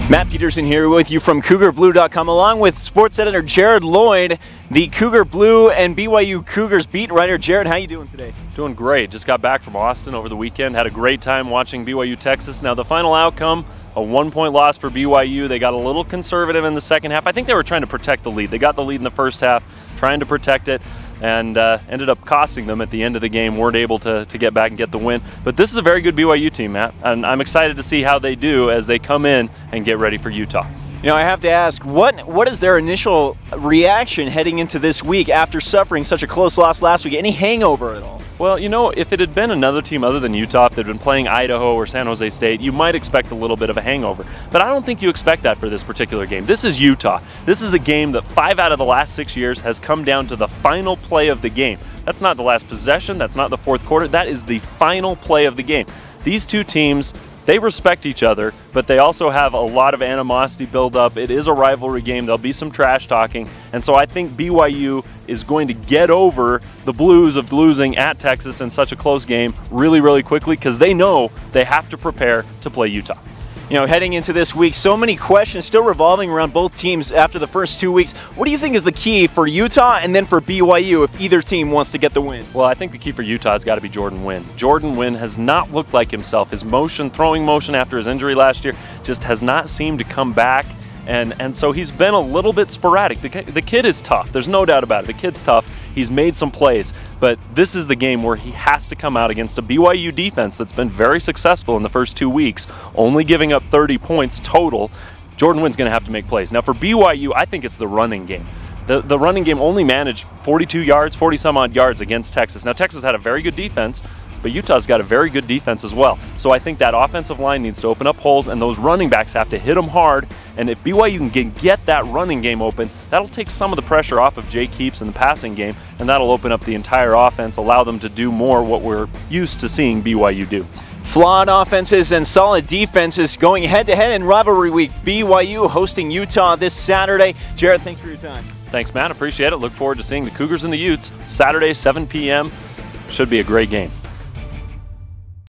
Matt Peterson here with you from CougarBlue.com, along with sports editor Jared Lloyd, the Cougar Blue and BYU Cougars beat writer. Jared, how you doing today? Doing great. Just got back from Austin over the weekend. Had a great time watching BYU Texas. Now the final outcome, a 1-point loss for BYU. They got a little conservative in the second half. I think they were trying to protect the lead. They got the lead in the first half, trying to protect it, and ended up costing them at the end of the game. Weren't able to get back and get the win. But this is a very good BYU team, Matt, and I'm excited to see how they do as they come in and get ready for Utah. You know, I have to ask, what is their initial reaction heading into this week after suffering such a close loss last week? Any hangover at all? Well, you know, if it had been another team other than Utah, if they'd been playing Idaho or San Jose State, you might expect a little bit of a hangover. But I don't think you expect that for this particular game. This is Utah. This is a game that 5 out of the last 6 years has come down to the final play of the game. That's not the last possession. That's not the fourth quarter. That is the final play of the game. These two teams, they respect each other, but they also have a lot of animosity build up. It is a rivalry game. There'll be some trash talking. And so I think BYU is going to get over the blues of losing at Texas in such a close game really, really quickly, because they know they have to prepare to play Utah. You know, heading into this week, so many questions still revolving around both teams after the first 2 weeks. What do you think is the key for Utah and then for BYU if either team wants to get the win? Well, I think the key for Utah has got to be Jordan Wynn. Jordan Wynn has not looked like himself. His throwing motion after his injury last year just has not seemed to come back. And so he's been a little bit sporadic. The kid is tough. There's no doubt about it. The kid's tough. He's made some plays. But this is the game where he has to come out against a BYU defense that's been very successful in the first 2 weeks, only giving up 30 points total. Jordan Wynn's going to have to make plays. Now for BYU, I think it's the running game. The running game only managed 42 yards, 40-some-odd yards against Texas. Now Texas had a very good defense, but Utah's got a very good defense as well. So I think that offensive line needs to open up holes, and those running backs have to hit them hard. And if BYU can get that running game open, that'll take some of the pressure off of Jake Heaps in the passing game, and that'll open up the entire offense, allow them to do more what we're used to seeing BYU do. Flawed offenses and solid defenses going head-to-head in rivalry week. BYU hosting Utah this Saturday. Jared, thanks for your time. Thanks, Matt. Appreciate it. Look forward to seeing the Cougars and the Utes Saturday, 7 p.m. Should be a great game.